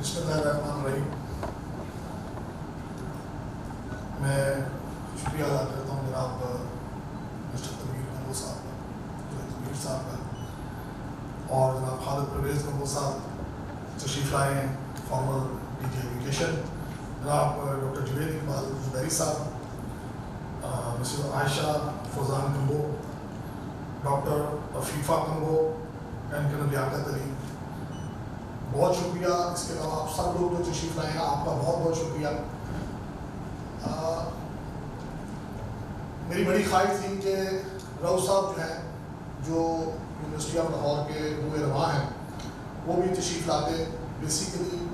بسم اللہ الرحمن الرحیم. میں شکریہ ادا کرتا ہوں جناب مسٹر تنویر کمبو صاحب کا, تنویر صاحب کا, اور جناب خالد پرویز کمبو صاحب تشریف لائے ہیں, فارمر ڈی جی ایجوکیشن, جناب ڈاکٹر جوید اقبال زبیری صاحب, Mrs Ayesha Fauzan Kamboh, doctor Afifa Kamboh and جناب لیاقت علی. بہت شکریہ. اس کے علاوہ آپ سب لوگ جو تشریف لائے ہیں, آپ کا بہت بہت شکریہ. میری بڑی خواہش تھی کہ رؤوف صاحب جو ہیں, جو یونیورسٹی آف لاہور کے روئے رواں ہیں, وہ بھی تشریف لاتے. بیسیکلی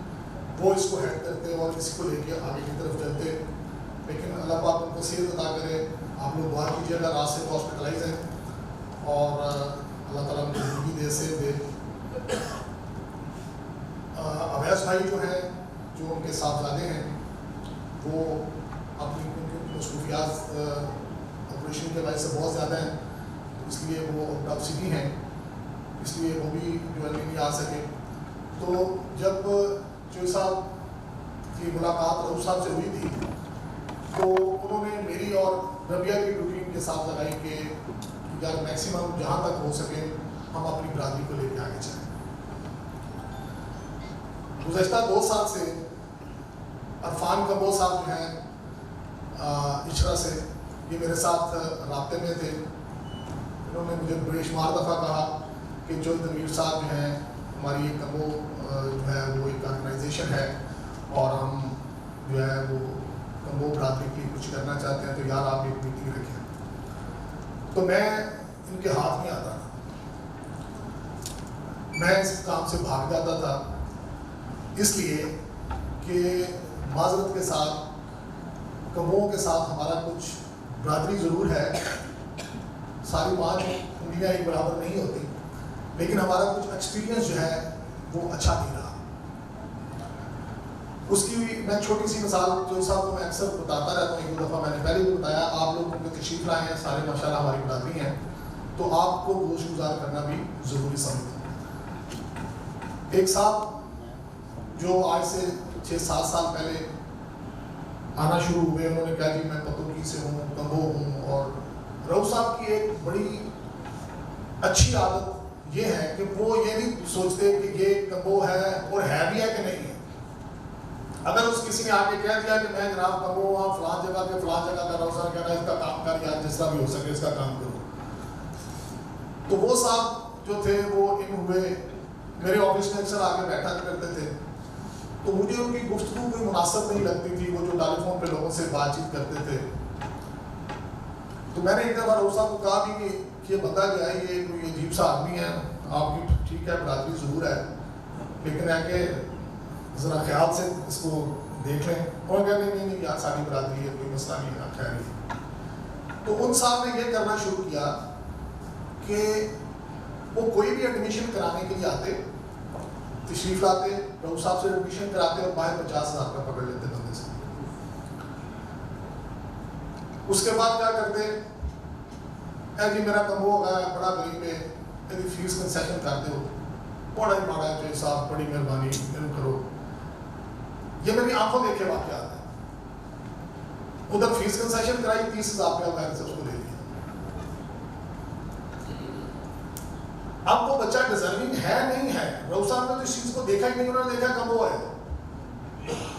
وہ اس کو ہیڈ کرتے اور اس کو لے کے آگے کی طرف چلتے, لیکن اللہ پاک ان کو صحت عطا کرے. آپ لوگ دعا کیجیے گا, رات سے ہاسپٹلائز ہیں, اور اللہ تعالیٰ ان کو زندگی دے سے دے. اویس بھائی جو ہیں, جو ان کے صاحبزادے ہیں, وہ اپنی مصروفیات آپریشن کے وجہ سے بہت زیادہ ہیں, اس لیے وہ آؤٹ آف سٹی ہیں, اس لیے وہ بھی جو ہے نہیں آ سکے. تو جب چوہے صاحب کی ملاقات رؤوف صاحب سے ہوئی تھی, تو انہوں نے میری اور ربیہ کی روٹین کے ساتھ لگائی کہ یار میکسیمم جہاں تک ہو سکے ہم اپنی برادری کو لے کے آگے چلیں. گزشتہ 2 سال سے عرفان کمبو صاحب جو ہیں اچھرا سے, یہ میرے ساتھ رابطے میں تھے. انہوں نے مجھے بے شمار دفعہ کہا کہ جو تنویر صاحب جو ہیں, ہماری ایک کمبو جو ہے وہ ایک آرگنائزیشن ہے, اور ہم جو ہے وہ کمبو برادری کی کچھ کرنا چاہتے ہیں, تو یار آپ ایک میٹنگ رکھیں. تو میں ان کے ہاتھ نہیں آتا تھا, میں اس کام سے بھاگ جاتا تھا, اس لیے کہ معذرت کے ساتھ کمبوؤں کے ساتھ ہمارا کچھ برادری ضرور ہے, ساری 5 انگلیاں ایک برابر نہیں ہوتی, لیکن ہمارا کچھ ایکسپیرینس جو ہے وہ اچھا نہیں رہا. اس کی میں چھوٹی سی مثال جو صاحب کو میں اکثر بتاتا رہتا ہوں, 1-2 دفعہ میں نے پہلے بھی بتایا, آپ لوگ ان کے تشریف لائے ہیں, سارے ماشاءاللہ ہماری برادری ہیں, تو آپ کو گوش گزار کرنا بھی ضروری سمجھتا ہوں. ایک صاحب جو آج سے 6-7 سال پہلے آنا شروع ہوئے, انہوں نے کہا جی میں پتوکی سے ہوں, کمبو ہوں. اور رؤوف صاحب کی ایک بڑی اچھی عادت یہ ہے کہ وہ یہ نہیں سوچتے کہ یہ کمبو ہے اور ہے بھی ہے کہ نہیں ہے. اگر اس کسی نے آ کے کہہ دیا کہ میں جناب کمبو ہوں, فلان جگہ کے فلان جگہ کا, رؤوف صاحب کہہ رہا ہے اس کا کام کر, یا جس طرح بھی ہو سکے اس کا کام کرو. تو وہ صاحب جو تھے وہ ان ہوئے میرے آفس میں اکثر آ کے بیٹھا کرتے تھے, تو مجھے ان کی گفتگو کوئی مناسب نہیں لگتی تھی. وہ جو ٹیلی فون پہ لوگوں سے بات چیت کرتے تھے, تو میں نے ایک دفعہ رؤوف صاحب کو کہا کہ یہ بندہ جو ہے یہ کوئی عجیب سا آدمی ہے, آپ کی ٹھیک ہے برادری ضرور ہے, لیکن ہے کہ ذرا خیال سے اس کو دیکھ لیں. اور کہا نہیں یار ساری برادری ہے, کوئی مسئلہ نہیں ہے, خیر نہیں. تو ان صاحب نے یہ کرنا شروع کیا کہ وہ کوئی بھی ایڈمیشن کرانے کے لیے آتے, تشریف لاتے, رؤوف صاحب سے ایڈمیشن کراتے, اور باہر 50,000 کا پکڑ لیتے بندے سے. اس کے بعد کیا کرتے, اے جی میرا کمبو ہو گیا, بڑا غریب ہے, میری فیس کنسیشن کر دو, بڑا ہی ماڑا ہے صاحب, بڑی مہربانی کرو. یہ میری آنکھوں دیکھے واقعات ہیں. ادھر فیس کنسیشن کرائی, 30,000 روپیہ میں سے اس کو دے دیا. اب وہ بچہ ڈیزرونگ ہے نہیں ہے, رؤوف صاحب نے تو اس چیز کو دیکھا ہی نہیں, انہوں نے دیکھا کمبو ہے.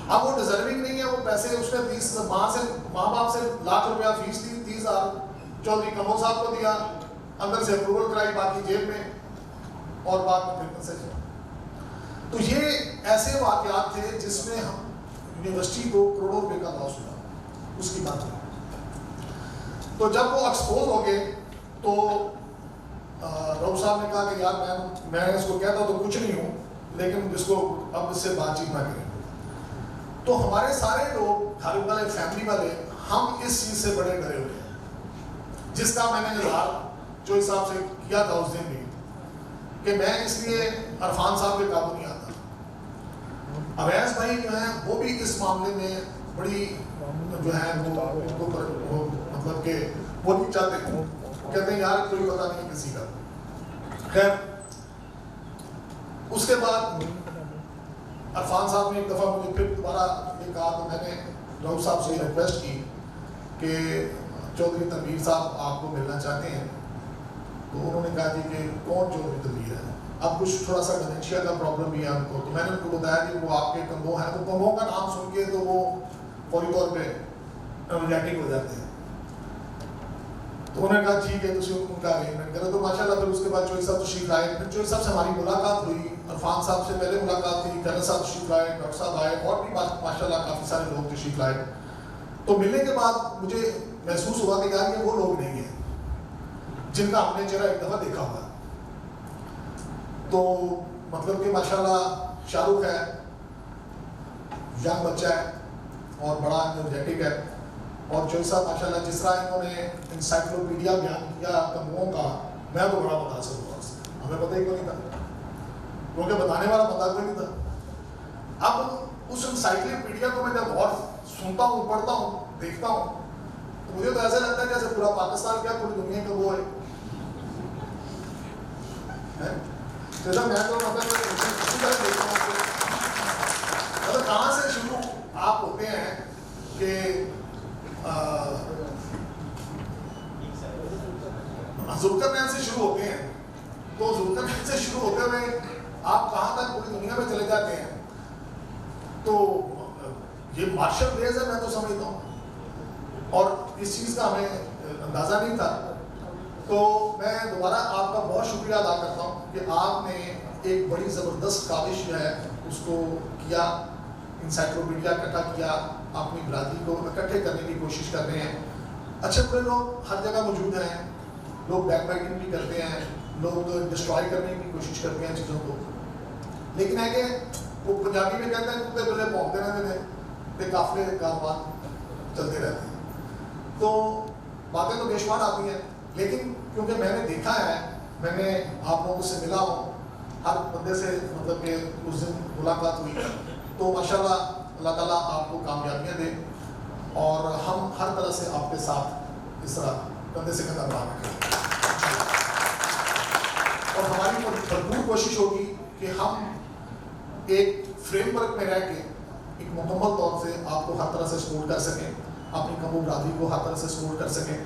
اب وہ ڈیزرونگ نہیں ہے, وہ پیسے اس نے ماں باپ سے لاکھ روپیہ فیس دی, 30,000 چودھری کمبو صاحب کو دیا, اندر سے اپروول کرائی, باقی جیب میں, اور بعد میں پھر کنسیشن. تو یہ ایسے واقعات تھے جس میں ہم یونیورسٹی کو کروڑوں روپے کا لاس ہوا, اس کی بات ہے. تو جب وہ ایکسپوز ہو گئے, تو رؤوف صاحب نے کہا کہ یار میں اس کو کہتا تو کچھ نہیں ہوں, لیکن اس کو اب اس سے بات چیت نہ کریں. تو ہمارے سارے لوگ گھر والے, فیملی والے, ہم اس چیز سے بڑے ڈرے ہوئے ہیں, جس کا میں نے اظہار جو حساب سے کیا تھا اس دن بھی, کہ میں اس لیے عرفان صاحب کے قابو نہیں آتا. اویس بھائی جو ہیں وہ بھی اس معاملے میں بڑی جو ہے وہ مطلب کہ وہ نہیں چاہتے, کہتے ہیں یار کوئی پتہ نہیں کسی کا. اس کے بعد عرفان صاحب نے ایک دفعہ مجھے پھر دوبارہ یہ کہا تو میں نے رؤف صاحب سے ریکویسٹ کی کہ چودھری تنویر صاحب آپ کو ملنا چاہتے ہیں. تو انہوں نے کہا جی کہ کون چودھری تنویر ہے. اب کچھ تھوڑا سا ڈیمنشیا کا پرابلم بھی ہے ان کو. تو میں نے ان کو بتایا کہ وہ آپ کے کمبو ہیں. تو کمبو کا نام سن کے تو وہ فوری طور پہ انرجیٹک ہو جاتے ہیں. تو انہوں نے کہا ٹھیک ہے تو ان کا ارینجمنٹ کرو. تو ماشاء اللہ پھر اس کے بعد چوہدری صاحب تشریف لائے. پھر چوہدری صاحب سے ہماری ملاقات ہوئی. عرفان صاحب سے پہلے ملاقات تھی. کرن صاحب تشریف لائے, ڈاکٹر صاحب آئے, اور بھی ماشاء اللہ کافی سارے لوگ تشریف لائے. تو ملنے کے بعد مجھے محسوس ہوا کہ یار یہ وہ لوگ نہیں ہیں جن کا ہم نے چہرہ ایک دفعہ دیکھا ہوا. تو مطلب کہ ماشاء اللہ شاہ رخ ہے, ینگ بچہ ہے اور بڑا انرجیٹک ہے. اور چوہدری صاحب ماشاء اللہ جس طرح انہوں نے انسائکلوپیڈیا بیان کیا کمبوؤں کا, میں تو بڑا متاثر ہوا اس سے. ہمیں پتہ ہی نہیں تھا کیونکہ بتانے والا پتہ کوئی نہیں تھا. اب اس انسائکلوپیڈیا کو میں جب اور سنتا ہوں, پڑھتا ہوں, دیکھتا ہوں, تو مجھے تو ایسا لگتا ہے جیسے پورا پاکستان کیا پوری دنیا کا وہ ہے. جیسا میں تو مطلب اسی طرح دیکھتا ہوں کہ مطلب کہاں سے شروع آپ ہوتے ہیں کہ ذوالقرنین سے شروع ہوتے ہیں. تو ذوالقرنین سے شروع ہوتے ہوئے آپ کہاں تک پوری دنیا میں چلے جاتے ہیں. تو یہ مارشل ریز ہے میں تو سمجھتا ہوں, اور اس چیز کا ہمیں اندازہ نہیں تھا. تو میں دوبارہ آپ کا بہت شکریہ ادا کرتا ہوں کہ آپ نے ایک بڑی زبردست کاوش جو ہے اس کو کیا, انسائکلوپیڈیا اکٹھا کیا, اپنی برادری کو اکٹھے کرنے کی کوشش کر رہے ہیں. اچھے برے لوگ ہر جگہ موجود ہیں, لوگ بیک بائٹنگ بھی کرتے ہیں, لوگ ڈسٹرائے کرنے کی کوشش کرتے ہیں چیزوں کو. لیکن ہے کہ وہ پنجابی میں کہتے ہیں کتے بلے بھونکتے رہتے تھے, قافلے کاروان چلتے رہتے ہیں. تو باتیں تو بے شمار آتی ہیں, لیکن کیونکہ میں نے دیکھا ہے, میں نے آپ لوگوں سے ملا ہوں, ہر بندے سے مطلب کہ اس دن ملاقات ہوئی, تو ماشاءاللہ اللہ تعالیٰ آپ کو کامیابیاں دے اور ہم ہر طرح سے آپ کے ساتھ اس طرح کندھے سے کندھا ملا رکھیں. اور ہماری بھرپور کوشش ہوگی کہ ہم ایک فریم ورک میں رہ کے ایک مکمل طور سے آپ کو ہر طرح سے سپورٹ کر سکیں, اپنی کمبو برادری کو ہر طرح سے سپورٹ کر سکیں.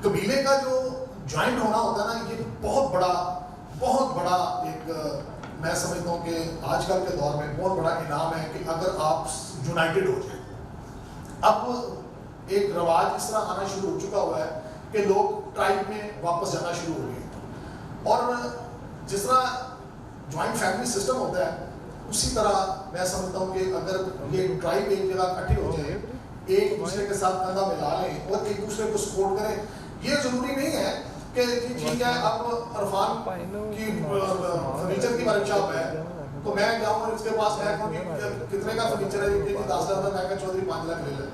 قبیلے کا جو جوائنٹ ہونا ہوتا ہے نا, یہ بہت بڑا ایک میں سمجھتا ہوں کہ آج کل کے دور میں بہت بڑا انعام ہے کہ اگر آپ یونائٹڈ ہو جائیں. اب ایک رواج اس طرح آنا شروع ہو چکا ہوا ہے کہ لوگ ٹرائب میں واپس جانا شروع ہو گئے, اور جس طرح جوائنٹ فیملی سسٹم ہوتا ہے اسی طرح میں سمجھتا ہوں کہ اگر یہ ٹرائب ایک جگہ اکٹھے ہو جائیں, ایک دوسرے کے ساتھ کندھا ملا لیں اور ایک دوسرے کو سپورٹ کریں. یہ ضروری نہیں ہے کہ ٹھیک ہے اب عرفان کی فرنیچر کی ورک شاپ ہے تو میں جاؤں اور اس کے پاس میں کہوں کہ کتنے کا فرنیچر ہے, یہ 10,000 میں کہا چودھری 5 لاکھ لے لیں.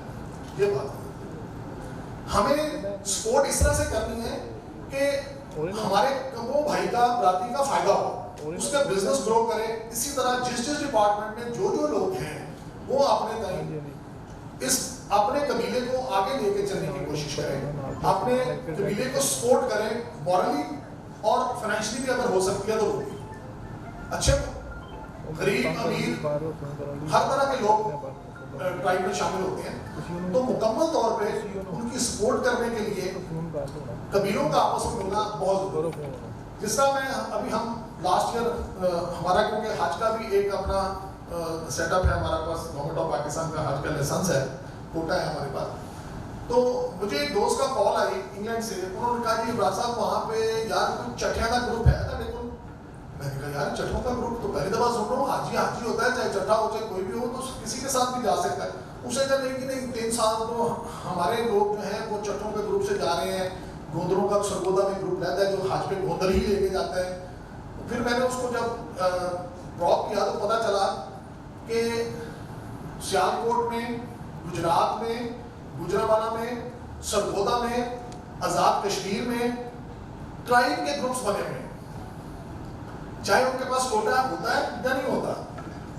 یہ بات ہمیں سپورٹ اس طرح سے کرنی ہے کہ ہمارے کمبو بھائی کا برادری کا فائدہ ہو, اس کا بزنس گرو کرے. اسی طرح جس ڈپارٹمنٹ میں جو لوگ ہیں وہ اپنے تئیں اس اپنے قبیلے کو آگے لے کے چلنے کی کوشش کریں, اپنے قبیلے کو سپورٹ کریں مورلی اور فائنینشلی بھی اگر ہو سکتی ہے تو ہوگی. اچھے غریب امیر ہر طرح کے لوگ ٹرائب میں شامل ہوتے ہیں, تو مکمل طور پہ ان کی سپورٹ کرنے کے لیے قبیلوں کا آپس میں ملنا بہت ضروری ہے. جس طرح میں ابھی ہم لاسٹ ایئر ہمارا کیونکہ حج کا بھی ایک اپنا سیٹ اپ ہے ہمارے پاس, گورنمنٹ آف پاکستان کا حج کا لائسنس ہے, کوٹا ہے ہمارے پاس. تو مجھے ایک دوست کا کال آئی انگلینڈ سے, انہوں نے کہا جی عمران صاحب وہاں پہ یار کوئی چٹھیاں کا گروپ ہے نا. بالکل میں نے کہا یار چٹھوں کا گروپ تو پہلی دفعہ سن رہا ہوں, حاجی ہوتا ہے, چاہے چٹھا ہو چاہے کوئی بھی ہو, تو کسی کے ساتھ بھی جا سکتا ہے. اسے کہا نہیں کہ نہیں 3 سال تو ہمارے لوگ جو ہیں وہ چٹھوں کے گروپ سے جا رہے ہیں, گوندروں کا سرگودا میں گروپ رہتا ہے جو حج پہ گوندر ہی لے کے جاتا ہے. پھر میں نے اس کو جب ڈراپ کیا تو پتہ چلا کہ سیالکوٹ میں, گجرات میں, گجرانوالہ میں, سرگودا میں, آزاد کشمیر میں ٹرائب کے گروپس بنے ہوئے ہیں. چاہے ان کے پاس کوٹا ہوتا ہے یا نہیں ہوتا,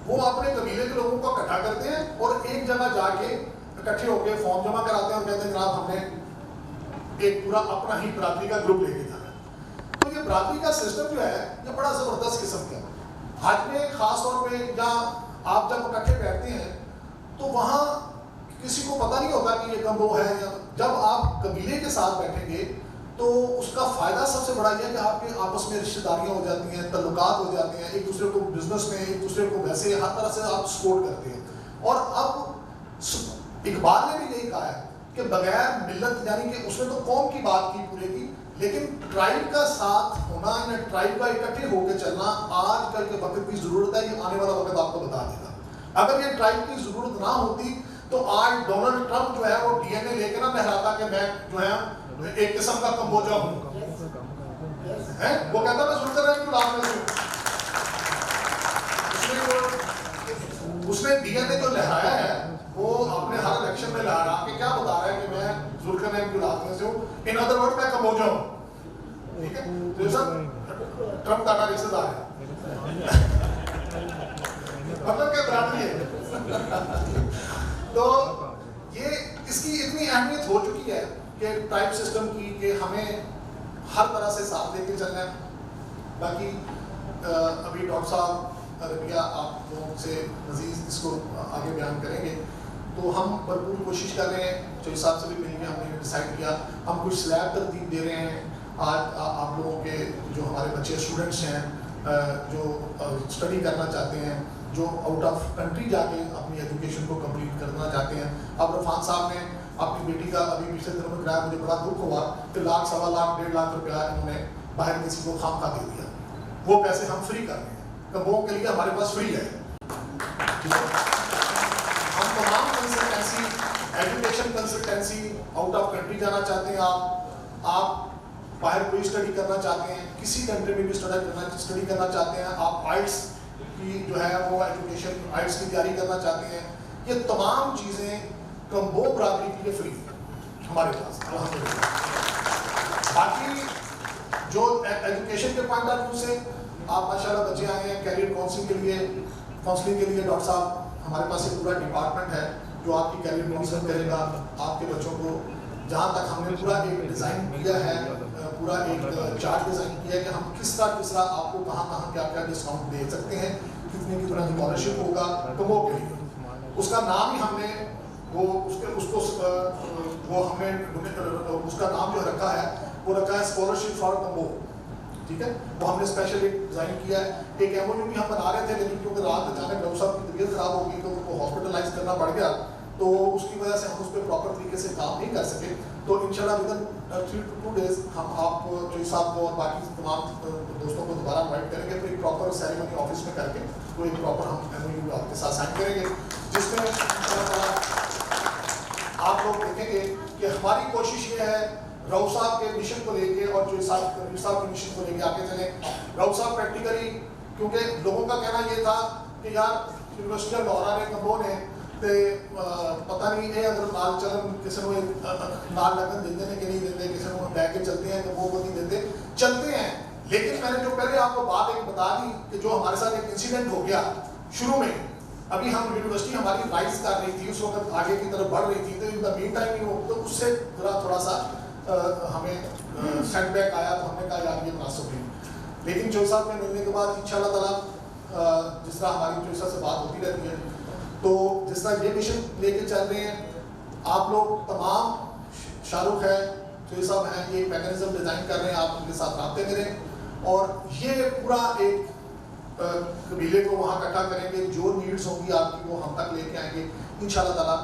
وہ اپنے قبیلے کے لوگوں کو اکٹھا کرتے ہیں اور ایک جگہ جا کے اکٹھے ہو کے فارم جمع کراتے ہیں اور کہتے ہیں جناب ہم نے ایک پورا اپنا ہی برادری کا گروپ لے کے جانا ہے. تو یہ برادری کا سسٹم جو ہے یہ بڑا زبردست قسم کا ہے. حج میں خاص طور پہ یا آپ جب اکٹھے بیٹھتے ہیں تو وہاں کسی کو پتہ نہیں ہوتا کہ یہ کمبو ہے. جب آپ قبیلے کے ساتھ بیٹھیں گے تو اس کا فائدہ سب سے بڑا یہ ہے کہ آپ کے آپس میں رشتہ داریاں ہو جاتی ہیں, تعلقات ہو جاتے ہیں, ایک دوسرے کو بزنس میں ایک دوسرے کو ویسے ہر طرح سے آپ سپورٹ کرتے ہیں. اور اب اقبال نے بھی یہی کہا ہے کہ بغیر ملت, یعنی کہ اس نے تو قوم کی بات کی پورے کی, لیکن ٹرائب کا ساتھ ہونا یا ٹرائب کا اکٹھے ہو کے چلنا آج کل کے وقت کی ضرورت ہے. یہ آنے والا وقت آپ کو بتا دے گا. اگر یہ ٹرائب کی ضرورت نہ ہوتی تو آج ڈونلڈ ٹرمپ جو ہے وہ ڈی این اے لے کے نہ لہراتا کہ میں جو ہے ایک قسم کا کمبوجا ہوں. وہ کہتا میں سنتے رہے کیوں لازمی ہوں. اس نے ڈی این اے جو لہرایا ہے وہ اپنے ہر الیکشن میں لہرا کے کیا بتا رہا ہے کہ میں ذوالقرنین کی اولاد میں سے ہوں. ان ادر ورڈ میں کمبوجا ہوں. ٹھیک ہے, تو یہ سب ٹرمپ کا رشتہ دار ہے, مطلب کہ برادری ہے. تو یہ اس کی اتنی اہمیت ہو چکی ہے کہ ٹائپ سسٹم کی کہ ہمیں ہر طرح سے ساتھ لے کے چلنا ہے. باقی ابھی ڈاکٹر صاحب ربیہ آپ لوگوں سے مزید اس کو آگے بیان کریں گے. تو ہم بھرپور کوشش کر رہے ہیں, چوہی صاحب سے بھی مل کے ہم نے ڈیسائیڈ کیا ہم کچھ سلیب ترتیب دے رہے ہیں. آج آپ لوگوں کے جو ہمارے بچے اسٹوڈنٹس ہیں جو اسٹڈی کرنا چاہتے ہیں, جو آؤٹ آف کنٹری جا کے اپنی ایجوکیشن کو کمپلیٹ کرنا چاہتے ہیں. اب عرفان صاحب نے اپنی بیٹی کا ابھی پچھلے دنوں میں کرایا, مجھے بڑا دکھ ہوا کہ 1 لاکھ, 1.25 لاکھ, 1.5 لاکھ روپیہ انہوں نے باہر کسی کو خام خواہ دے دیا. وہ پیسے ہم فری کر رہے ہیں, کمبوؤں کے لیے ہمارے پاس فری ہے. ہم تمام consultancy, education consultancy, out of country جانا چاہتے ہیں آپ باہر کوئی اسٹڈی کرنا چاہتے ہیں, کسی کنٹری میں بھی اسٹڈی کرنا چاہتے ہیں, آپ آئٹس کی جو ہے وہ ایجوکیشن آئٹس کی تیاری کرنا چاہتے ہیں, یہ تمام چیزیں کمبو برادری کے لیے فری ہیں ہمارے پاس الحمدللہ. باقی جو ایجوکیشن کے پوائنٹ آف ویو سے آپ ماشاءاللہ بچے آئے ہیں کیریئر کاؤنسلنگ کے لیے ڈاکٹر صاحب ہمارے پاس ایک پورا ڈپارٹمنٹ ہے جو آپ کی کیریئر کاؤنسلنگ کرے گا. آپ کے بچوں کو جہاں تک ہم نے پورا ایک ڈیزائن کیا ہے, پورا ایک چارٹ ڈیزائن کیا ہے کہ ہم کس طرح آپ کو کہاں کیا ڈسکاؤنٹ دے سکتے ہیں, کتنے کتنا اسکالرشپ ہوگا کمبو کے لیے. اس کا نام ہی ہم نے اس کا نام جو رکھا ہے وہ رکھا ہے اسکالرشپ فار کمبو. ٹھیک ہے, وہ ہم نے اسپیشل ایک ڈیزائن کیا ہے. ایک ایم او یو بھی ہم بنا رہے تھے, لیکن کیونکہ رات اچانک ڈاکٹر صاحب کی طبیعت خراب ہو گئی تو ان کو ہاسپٹلائز کرنا پڑ گیا, تو اس کی وجہ سے ہم اس پہ پراپر طریقے سے کام نہیں کر سکے. تو انشاءاللہ ودن 3 to 2 days ہم آپ کو چوہی صاحب کو اور باقی تمام دوستوں کو دوبارہ انوائٹ کریں گے, پھر ایک پراپر سیریمنی آفس میں کر کے تو ایک پراپر ہم ایم او یو آپ کے ساتھ سائن کریں گے, جس میں آپ لوگ دیکھیں گے کہ ہماری کوشش یہ ہے راؤ صاحب کے مشن کو لے کے اور چوہی صاحب کے مشن کو لے کے آگے چلیں. راؤ صاحب پریکٹیکلی, کیونکہ لوگوں کا کہنا یہ تھا کہ یار یونیورسٹی آف لاہور نے کمبو نے پتہ نہیں ہے اگر نال چلن کسی کو نال لگن دیتے ہیں کہ نہیں دیتے, کسی کو بہ کے چلتے ہیں کمبو کو نہیں دیتے, چلتے ہیں. لیکن میں نے جو پہلے آپ کو بات ایک بتا دی کہ جو ہمارے ساتھ ایک انسیڈنٹ ہو گیا شروع میں, ابھی ہم یونیورسٹی ہماری رائز کر رہی تھی, اس وقت آگے کی طرف بڑھ رہی تھی, تو ان دا مین ٹائم ہی ہو تو اس سے تھوڑا سا ہمیں سیٹ بیک آیا, تو ہم نے کہا یار یہ مناسب نہیں. لیکن چوہی صاحب میں ملنے کے بعد انشاءاللہ تعالیٰ جس طرح ہماری چوہی صاحب سے بات ہوتی رہتی ہے, تو جس طرح یہ مشن لے کے چل رہے ہیں آپ لوگ تمام, شاہ رخ ہے, چوہی صاحب ہیں, یہ میکینزم ڈیزائن کر رہے ہیں, آپ ان کے ساتھ رابطے کریں اور یہ پورا ایک قبیلے کو وہاں اکٹھا کریں گے. جو نیڈس ہوں گی آپ کی وہ ہم تک لے کے آئیں گے انشاءاللہ تعالیٰ.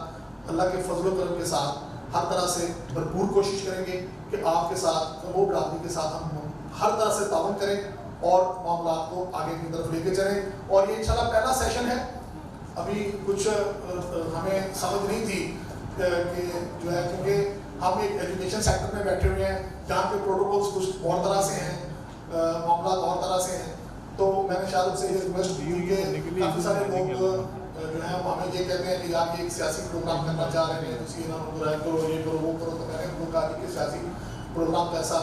اللہ کے فضل و کرم کے ساتھ ہر طرح سے بھرپور کوشش کریں گے کہ آپ کے ساتھ کمبو برادری کے ساتھ ہم ہر طرح سے تعاون کریں اور معاملات کو آگے کی طرف لے کے چلیں. اور یہ انشاءاللہ پہلا سیشن ہے, ابھی کچھ ہمیں سمجھ نہیں تھی کہ جو ہے, کیونکہ ہم ایک ایجوکیشن سیکٹر میں بیٹھے ہوئے ہیں جہاں پہ پروٹوکولس کچھ اور طرح سے ہیں, معاملات اور طرح سے ہیں. تو میں نے شاید سے یہ ریکویسٹ کی کہ کافی سارے لوگ جو ہیں وہ ہمیں یہ کہتے ہیں کہ آپ ایک سیاسی پروگرام کرنا چاہ رہے ہیں, اسی انہوں کرو یہ کرو وہ کرو, تو میں نے ان کو کہا کہ سیاسی پروگرام کا ایسا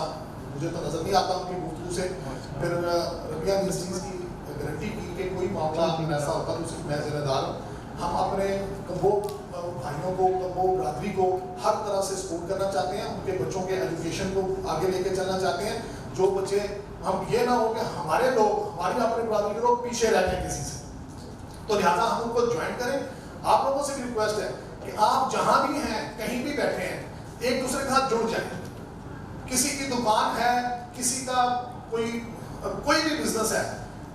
مجھے تو نظر نہیں آتا ان کی گفتگو سے. پھر ربیہ نے اس چیز کی گارنٹی کی کہ کوئی معاملہ ایسا ہوتا تو اس میں ذمہ دار ہوں. ہم اپنے کمبو بھائیوں کو, کمبو برادری کو ہر طرح سے سپورٹ کرنا چاہتے ہیں, ان کے بچوں کے ایجوکیشن کو آگے لے کے چلنا چاہتے ہیں. جو بچے ہم یہ نہ ہو کہ ہمارے لوگ ہماری اپنی برادری کے لوگ پیچھے رہ جائیں کسی سے. تو لہٰذا ہم ان کو جوائن کریں. آپ لوگوں سے بھی ریکویسٹ ہے کہ آپ جہاں بھی ہیں, کہیں بھی بیٹھے ہیں, ایک دوسرے کے ساتھ جڑ جائیں. کسی کی دکان ہے, کسی کا کوئی بھی بزنس ہے,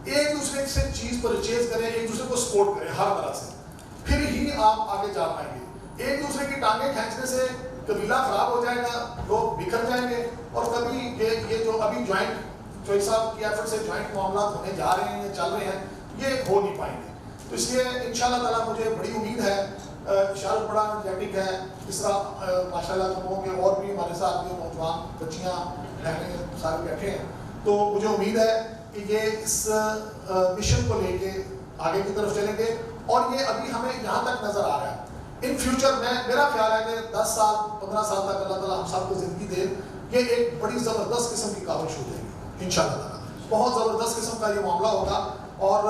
ایک دوسرے سے چیز پرچیز کریں, ایک دوسرے کو سپورٹ کریں ہر طرح سے, پھر ہی آپ آگے جا پائیں گے. ایک دوسرے کی ٹانگیں کھینچنے سے قبیلہ خراب ہو جائے گا, لوگ بکھر جائیں گے, اور کبھی یہ جو ابھی جوائنٹ چوہی صاحب کی ایفرٹ سے جوائنٹ معاملات ہونے جا رہے ہیں یا چل رہے ہیں, یہ ہو نہیں پائیں گے. تو اس لیے انشاءاللہ تعالیٰ مجھے بڑی امید ہے, شارف بڑا انرجیٹک ہے, اس طرح ماشاءاللہ تم لوگوں کے اور بھی ہمارے ساتھ جو نوجوان بچیاں بہنیں سارے بیٹھے ہیں, تو مجھے امید ہے کہ یہ اس مشن کو لے کے آگے کی طرف چلیں گے. اور یہ ابھی ہمیں یہاں تک نظر آ رہا ہے. ان فیوچر میں میرا خیال ہے کہ 10 سال 15 سال تک اللہ تعالیٰ ہم سب کو زندگی دے, یہ ایک بڑی زبردست قسم کی کاوش ہو جائے گی انشاءاللہ تعالیٰ. بہت زبردست قسم کا یہ معاملہ ہوگا, اور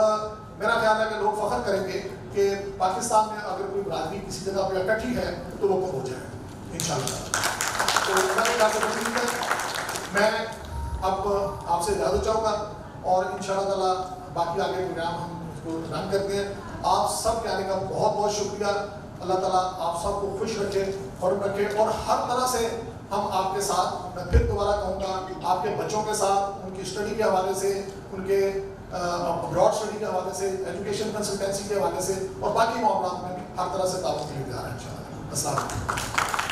میرا خیال ہے کہ لوگ فخر کریں گے کہ پاکستان میں اگر کوئی برادری کسی جگہ پہ اکٹھی ہے تو وہ ہو جائے انشاءاللہ. تو میں اب آپ سے اجازت چاہوں گا, اور انشاءاللہ تعالیٰ باقی آگے پروگرام ہم اس کو رن کرتے ہیں. آپ سب کے آنے کا بہت بہت شکریہ. اللہ تعالیٰ آپ سب کو خوش رکھے, حرم رکھے, اور ہر طرح سے ہم آپ کے ساتھ, میں پھر دوبارہ کہوں گا, آپ کے بچوں کے ساتھ, ان کی اسٹڈی کے حوالے سے, ان کے ابراڈ اسٹڈی کے حوالے سے, ایجوکیشن کنسلٹینسی کے حوالے سے, اور باقی معاملات میں بھی ہر طرح سے تعاون کے لیے تیار ہیں انشاءاللہ. السلام علیکم.